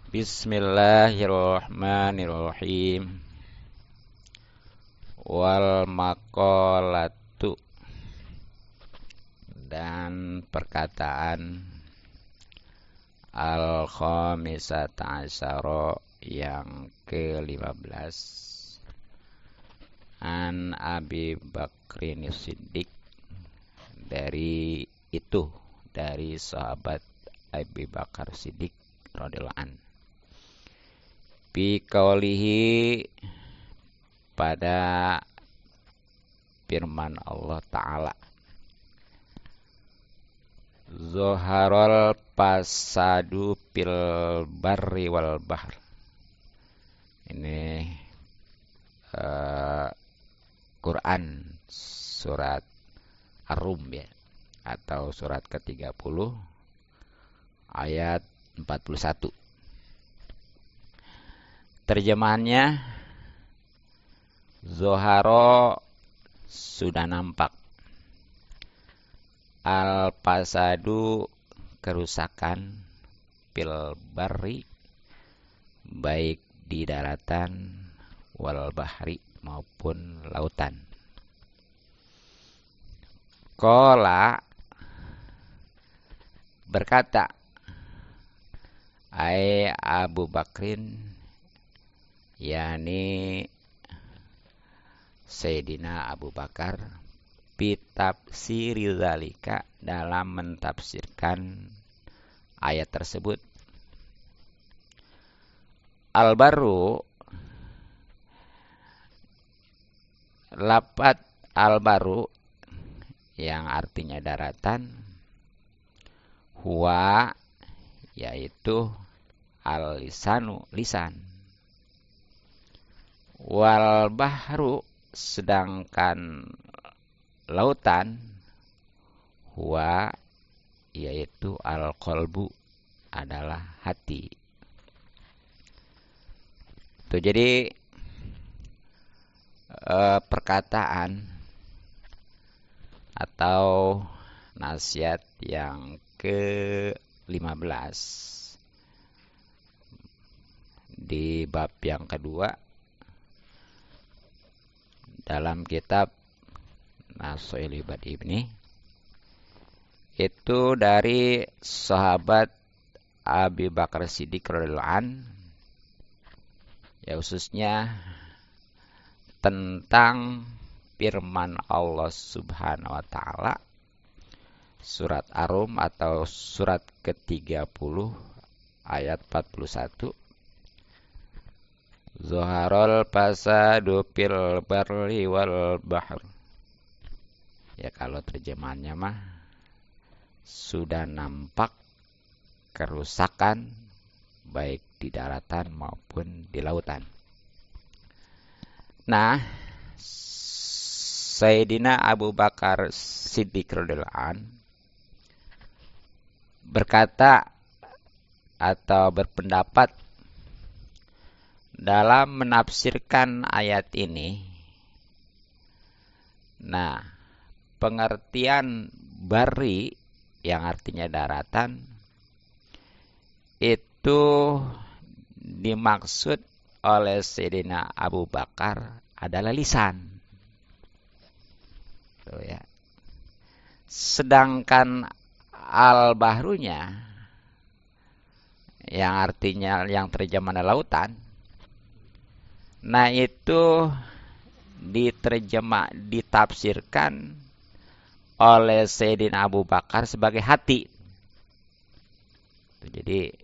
Bismillahirrahmanirrahim. Wal maqalatu, dan perkataan al khamisata asyara yang ke-15, an Abi Bakrin Siddiq, dari sahabat Abi Bakar Siddiq radhiyallahu an, bi qaulihi, pada firman Allah Ta'ala, Zoharol pasadu pil barri wal bahr. Ini Quran surat Ar-Rum ya, atau surat ke-30 ayat 41. Terjemahannya, Zoharo sudah nampak, al-pasadu kerusakan, pil barri baik di daratan, wal bahri maupun lautan. Qala berkata, ai Abu Bakrin, yakni Sayyidina Abu Bakar, bitafsiri zalika, dalam mentafsirkan ayat tersebut. Al-baru, lafaz al-baru yang artinya daratan, huwa yaitu al-lisanu lisan, wal bahru sedangkan lautan, huwa yaitu al-qalbu adalah hati. Itu jadi perkataan atau nasihat yang ke-15 di bab yang kedua dalam kitab Nashul Ibad ini, itu dari sahabat Abi Bakar Siddiq radhiyallahu an, ya khususnya tentang firman Allah Subhanahu wa taala surat Ar-Rum atau surat ke-30 ayat 41. Zoharol pasadu fil barri wal bahr. Ya kalau terjemahannya mah, sudah nampak kerusakan baik di daratan maupun di lautan. Nah, Sayyidina Abu Bakar Siddiq radhiyallahu an berkata atau berpendapat dalam menafsirkan ayat ini. Nah, pengertian barri yang artinya daratan itu dimaksud oleh Sayyidina Abu Bakar adalah lisan. Tuh ya. Sedangkan al-bahrunya yang artinya yang terjemah lautan, nah itu ditafsirkan oleh Sayyidina Abu Bakar sebagai hati. Jadi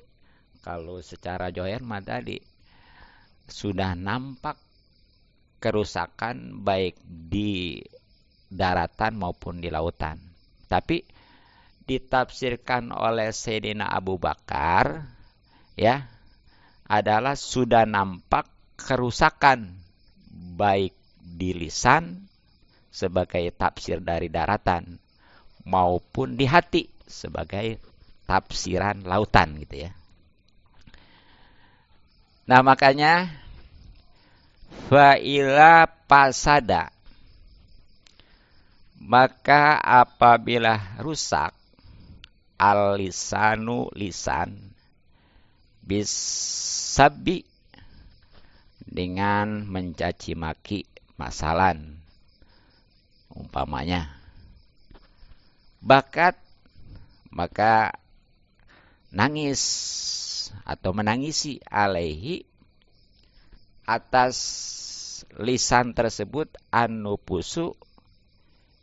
kalau secara zohir mah tadi sudah nampak kerusakan baik di daratan maupun di lautan. Tapi ditafsirkan oleh Sayyidina Abu Bakar ya adalah sudah nampak kerusakan baik di lisan sebagai tafsir dari daratan maupun di hati sebagai tafsiran lautan gitu ya. Nah, makanya fa'ila pasada, maka apabila rusak al-lisanu lisan, Bisabbi, dengan mencaci maki, masalan umpamanya. Bakat, maka nangis atau menangisi, alaihi, atas lisan tersebut, an-nufusu,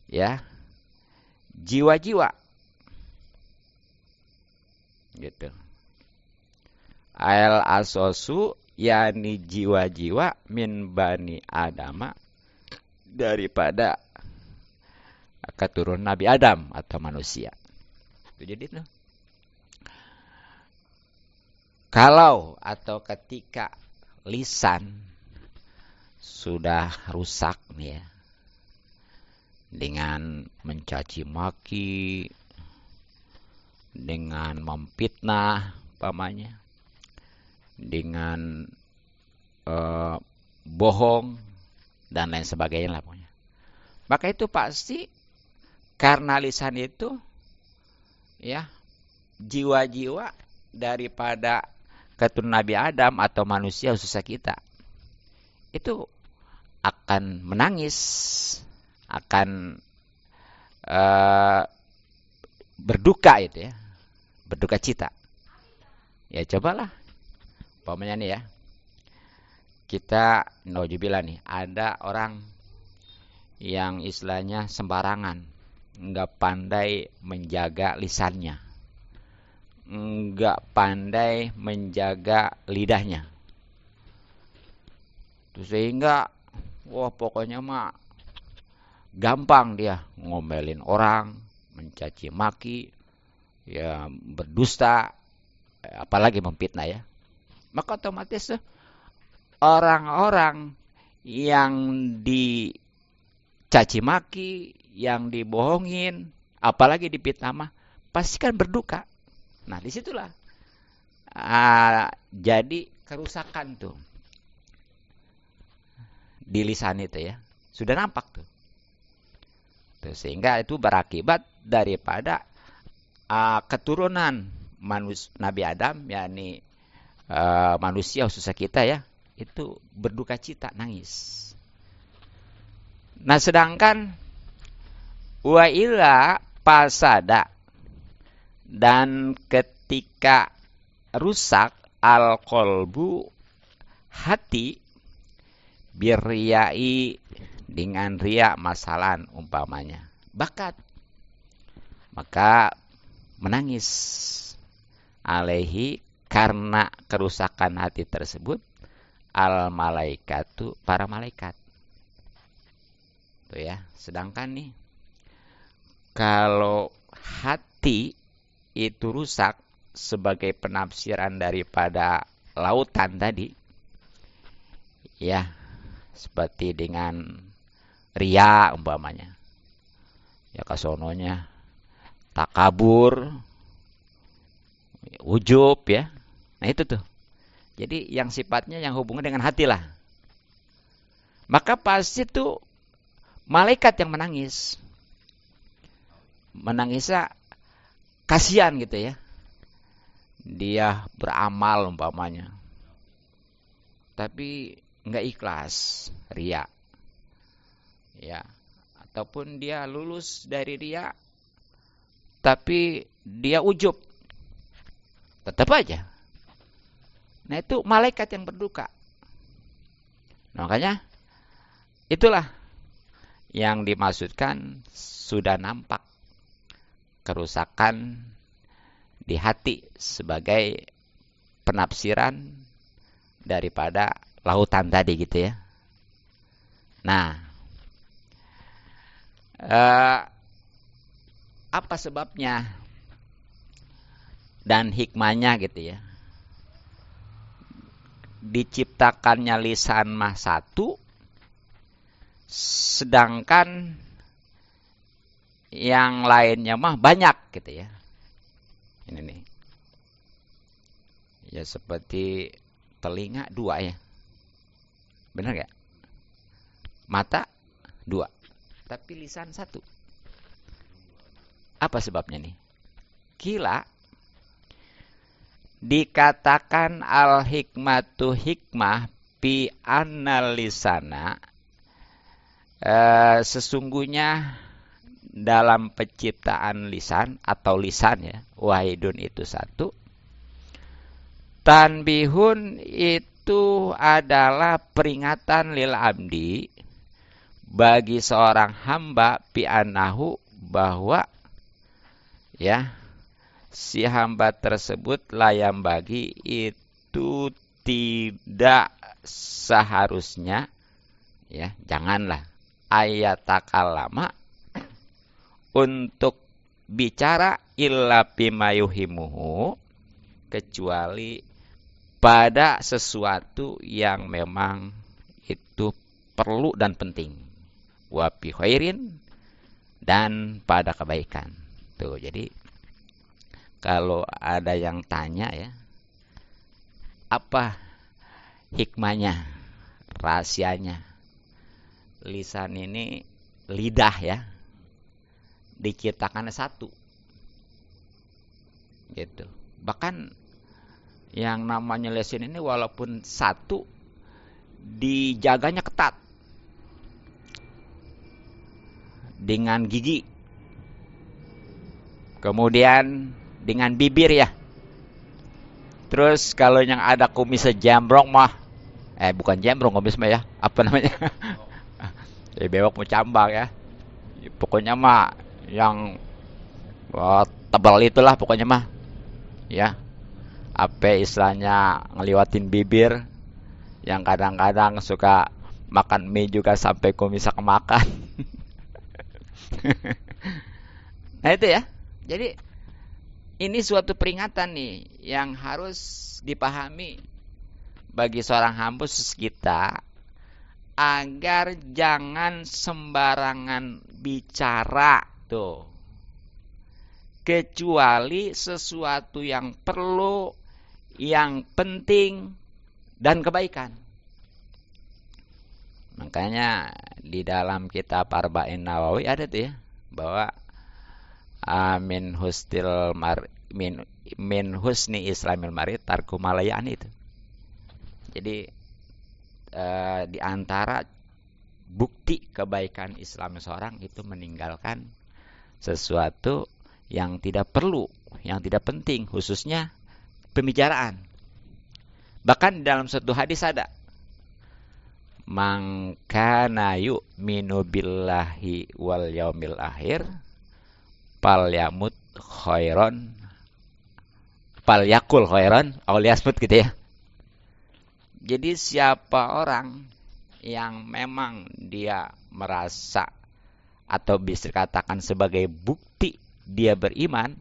ya, jiwa-jiwa, gitu. Al asosu, yakni jiwa-jiwa, min bani adama, daripada keturunan Nabi Adam atau manusia. Itu jadi itu. Kalau atau ketika lisan sudah rusak nih ya, dengan mencaci maki, dengan memfitnah umpamanya, dengan bohong dan lain sebagainya lah pokoknya. Maka itu pasti karena lisan itu, ya, jiwa-jiwa daripada keturunan Nabi Adam atau manusia khususnya kita itu akan menangis, akan berduka itu ya, berduka cita. Ya cobalah, umpamanya nih ya, kita nauzubillah nih, ada orang yang istilahnya sembarangan, nggak pandai menjaga lisannya, nggak pandai menjaga lidahnya, tuh sehingga wah pokoknya mah gampang dia ngomelin orang, mencaci maki, ya berdusta, apalagi memfitnah ya. Maka otomatis orang-orang yang dicaci maki, yang dibohongin, apalagi difitnah mah pasti kan berduka. Nah disitulah jadi kerusakan tuh di lisan itu ya, sudah nampak tuh. Sehingga itu berakibat daripada keturunan Nabi Adam, yakni manusia khususnya kita ya, itu berduka cita, nangis. Nah sedangkan wa illa pasada, dan ketika rusak al-qalbu, hati, birriyai, dengan riya, masalan umpamanya bakat, maka menangis alaihi, karena kerusakan hati tersebut, al malaikatu, para malaikat. Tuh ya, sedangkan nih kalau hati itu rusak sebagai penafsiran daripada lautan tadi, ya, seperti dengan riya umpamanya, ya kasononya takabur, ujub ya. Nah itu tuh. Jadi yang sifatnya yang hubungan dengan hati lah. Maka pasti tuh malaikat yang menangis. Menangisnya kasihan gitu ya. Dia beramal umpamanya, tapi enggak ikhlas, riya. Ya, ataupun dia lulus dari riya tapi dia ujub, tetap aja. Nah itu malaikat yang berduka. Nah, makanya itulah yang dimaksudkan sudah nampak kerusakan di hati sebagai penafsiran daripada lautan tadi gitu ya. Nah, apa sebabnya dan hikmahnya gitu ya? Diciptakannya lisan mah satu, sedangkan yang lainnya mah banyak gitu ya. Ini nih, ya seperti telinga dua ya, benar gak? Mata dua, tapi lisan satu. Apa sebabnya nih? Kila, dikatakan al-hikmatu hikmah pi analisana, sesungguhnya dalam penciptaan lisan atau lisan ya, wahidun itu satu, tanbihun itu adalah peringatan lil abdi bagi seorang hamba pi anahu, bahwa ya si hamba tersebut layam bagi itu tidak seharusnya, ya janganlah ayatakallama untuk bicara illa bimayuhimuhu, kecuali pada sesuatu yang memang itu perlu dan penting, wa bi khairin, dan pada kebaikan. Tuh, jadi kalau ada yang tanya ya, apa hikmahnya, rahasianya lisan ini, lidah ya, diciptakan satu gitu. Bahkan yang namanya lisan ini walaupun satu, dijaganya ketat dengan gigi, kemudian dengan bibir ya. Terus kalau yang ada kumisnya jambrong mah, bukan jambrong kumis mah ya, apa namanya? Bewok mau cambang ya. Pokoknya mah yang tebal itulah pokoknya mah. Ya. Apa istilahnya, ngeliwatin bibir, yang kadang-kadang suka makan mie juga sampai kumisnya kemakan. Nah itu ya. Jadi ini suatu peringatan nih yang harus dipahami bagi seorang hamba kita, agar jangan sembarangan bicara tuh, kecuali sesuatu yang perlu, yang penting, dan kebaikan. Makanya di dalam kitab Arba'in Nawawi ada tuh ya, bahwa min husni islamil mari tarku malayaan itu. Jadi di antara bukti kebaikan Islam seorang itu meninggalkan sesuatu yang tidak perlu, yang tidak penting, khususnya pembicaraan. Bahkan dalam satu hadis ada, man kana yu'minu billahi wal yaumil akhir falyamut khairon falyakul khairon aw liyasmut gitu ya. Jadi siapa orang yang memang dia merasa atau bisa dikatakan sebagai bukti dia beriman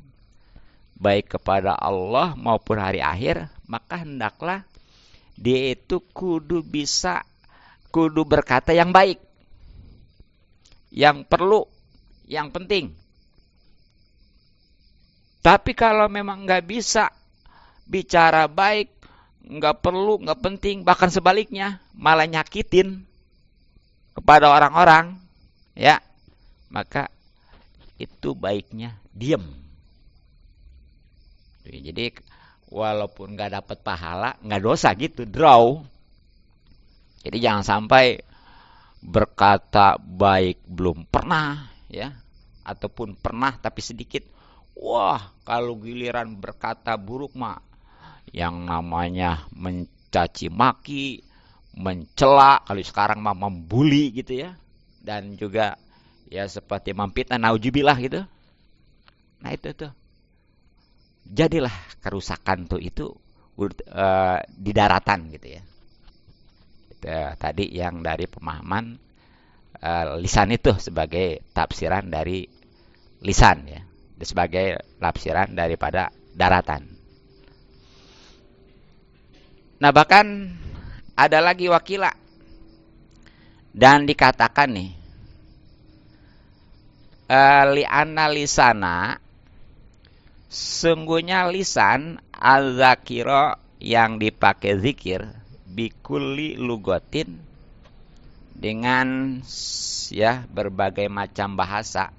baik kepada Allah maupun hari akhir, maka hendaklah dia itu kudu berkata yang baik, yang perlu, yang penting. Tapi kalau memang nggak bisa bicara baik, nggak perlu, nggak penting, bahkan sebaliknya malah nyakitin kepada orang-orang, ya, maka itu baiknya diam. Jadi walaupun nggak dapat pahala, nggak dosa gitu, draw. Jadi jangan sampai berkata baik belum pernah, ya, ataupun pernah tapi sedikit. Wah, kalau giliran berkata buruk mah, yang namanya mencaci maki, mencela, kalau sekarang mah membuli gitu ya, dan juga ya seperti memfitnah, naujubillah gitu. Nah itu tuh, jadilah kerusakan tuh itu di daratan gitu ya. Itu, tadi yang dari pemahaman lisan itu sebagai tafsiran dari lisan ya, sebagai tafsiran daripada daratan. Nah bahkan ada lagi wakila, dan dikatakan nih li'anna lisana, sungguhnya lisan al-zakiro yang dipakai zikir bikulli lugotin, dengan ya berbagai macam bahasa,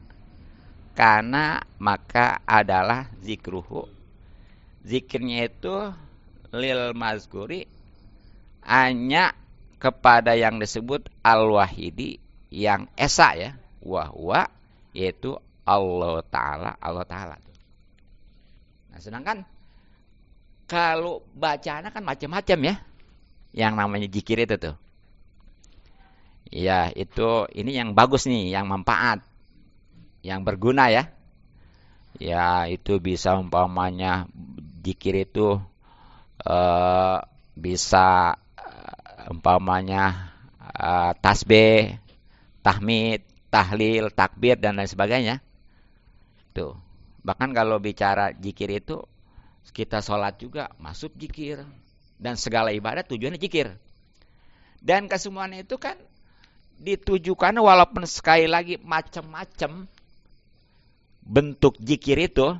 karena maka adalah zikruhu zikirnya itu lil mazkuri hanya kepada yang disebut al-wahidi yang esa ya, wahwa yaitu Allah Ta'ala. Nah, sedangkan kalau bacaan kan macam-macam ya, yang namanya zikir itu tuh. Ya, itu ini yang bagus nih, yang manfaat, yang berguna ya. Ya, itu bisa umpamanya zikir itu bisa umpamanya tasbih, tahmid, tahlil, takbir dan lain sebagainya. Tuh. Bahkan kalau bicara zikir itu kita sholat juga masuk zikir dan segala ibadah tujuannya zikir. Dan kesemuanya itu kan ditujukan walaupun sekali lagi macam-macam bentuk zikir itu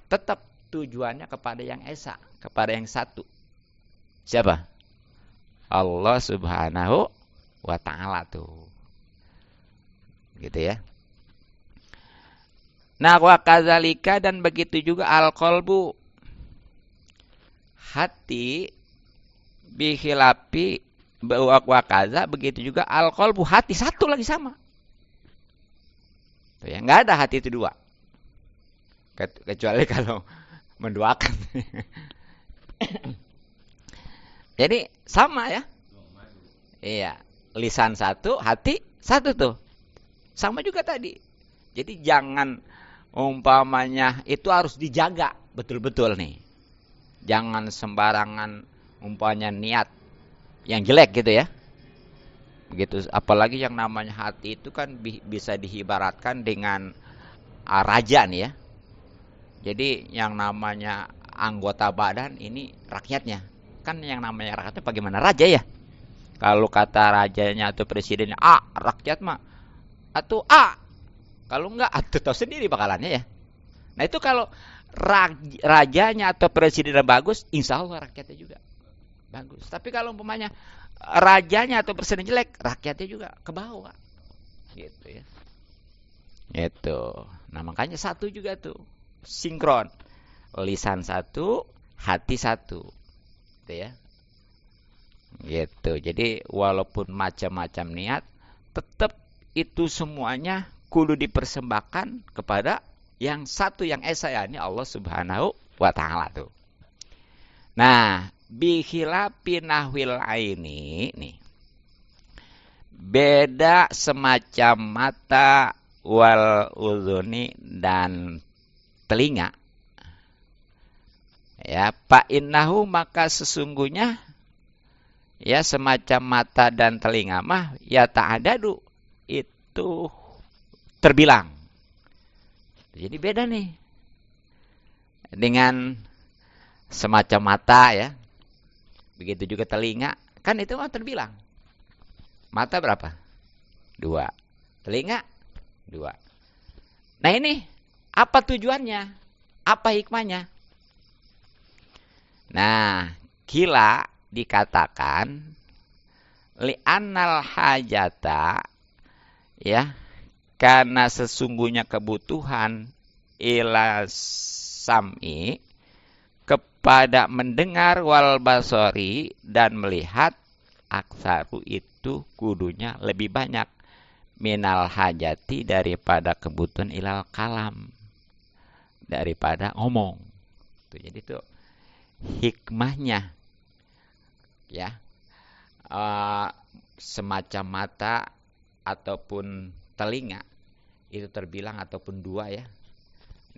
tetap tujuannya kepada yang esa, kepada yang satu. Siapa? Allah Subhanahu wa Ta'ala tuh. Gitu ya. Nah, wa kadzalika dan begitu juga al-qalbu, hati, bihilapi wa kaza, begitu juga al-qalbu, hati satu lagi sama. Tuh ya, enggak ada hati itu dua. Kecuali kalau menduakan. Jadi sama ya. Iya, lisan satu, hati satu tuh. Sama juga tadi. Jadi jangan umpamanya itu harus dijaga betul-betul nih. Jangan sembarangan umpamanya niat yang jelek gitu ya. Begitu, apalagi yang namanya hati itu kan bisa diibaratkan dengan raja nih ya. Jadi yang namanya anggota badan ini rakyatnya. Kan yang namanya rakyatnya bagaimana raja ya? Kalau kata rajanya atau presidennya A, rakyat mah atau A. Kalau enggak, atau tahu sendiri bakalannya ya. Nah itu kalau rajanya atau presidennya bagus, insya Allah rakyatnya juga bagus. Tapi kalau umpamanya rajanya atau presiden jelek, rakyatnya juga ke bawah. Gitu ya. Itu. Nah makanya satu juga tuh. Sinkron. Lisan satu, hati satu. Gitu ya. Gitu. Jadi walaupun macam-macam niat, tetap itu semuanya kudu dipersembahkan kepada yang satu yang esa, yakni Allah Subhanahu wa Ta'ala tuh. Nah, bikhilafi nahwil aini nih. Beda semacam mata wal udhuni dan telinga. Ya, fa innahu maka sesungguhnya ya semacam mata dan telinga mah ya ta'adadu itu terbilang. Jadi beda nih dengan semacam mata ya. Begitu juga telinga, kan itu mah terbilang. Mata berapa? 2. Telinga 2. Nah ini apa tujuannya? Apa hikmahnya? Nah, kila dikatakan li'annal hajata ya, karena sesungguhnya kebutuhan ila sam'i kepada mendengar wal basori dan melihat aksaru itu kudunya lebih banyak minal hajati daripada kebutuhan ilal kalam, daripada ngomong. Tuh, jadi itu hikmahnya ya, semacam mata ataupun telinga itu terbilang ataupun 2 ya.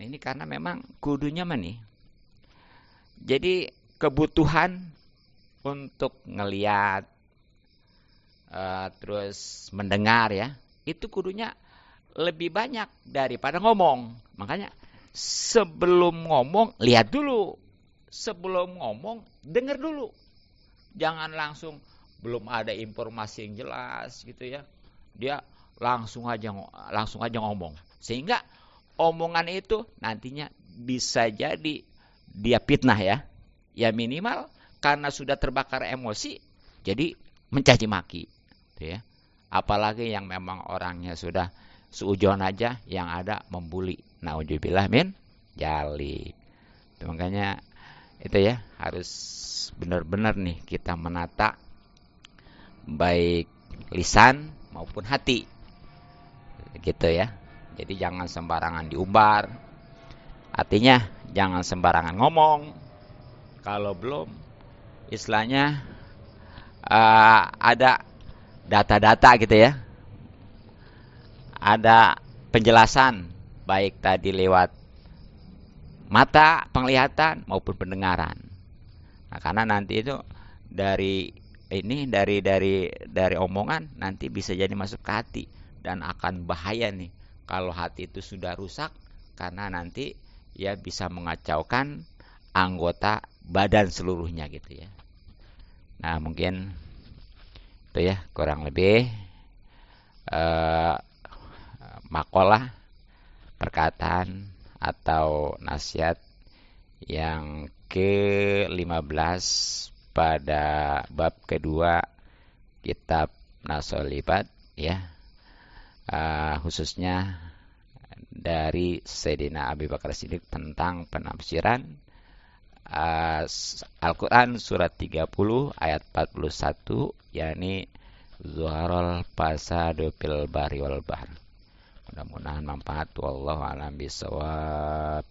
Nah, ini karena memang kudunya mah nih. Jadi kebutuhan untuk ngelihat terus mendengar ya, itu kudunya lebih banyak daripada ngomong. Makanya sebelum ngomong lihat dulu. Sebelum ngomong dengar dulu. Jangan langsung belum ada informasi yang jelas gitu ya. Dia langsung aja ngomong. Sehingga omongan itu nantinya bisa jadi dia fitnah ya. Ya minimal karena sudah terbakar emosi jadi mencaci maki gitu ya. Apalagi yang memang orangnya sudah seujon aja yang ada membuli. Nauzubillah min dzalik. Makanya Itu ya, harus benar-benar nih kita menata baik lisan maupun hati. Gitu ya. Jadi jangan sembarangan diumbar. Artinya jangan sembarangan ngomong. Kalau belum istilahnya ada data-data gitu ya. Ada penjelasan baik tadi lewat mata penglihatan maupun pendengaran. Nah, karena nanti itu dari dari omongan nanti bisa jadi masuk ke hati dan akan bahaya nih kalau hati itu sudah rusak karena nanti ya bisa mengacaukan anggota badan seluruhnya gitu ya. Nah, mungkin itu ya kurang lebih eh, makalah perkataan atau nasihat yang ke-15 pada bab kedua kitab Nasolibat ya, khususnya dari Sayyidina Abu Bakar Siddiq tentang penafsiran Al-Quran surat 30 ayat 41, yakni Zuharul fasadu fil bari wal bahr. Mudah-mudahan manfaat. Wallahu a'lam bishawab.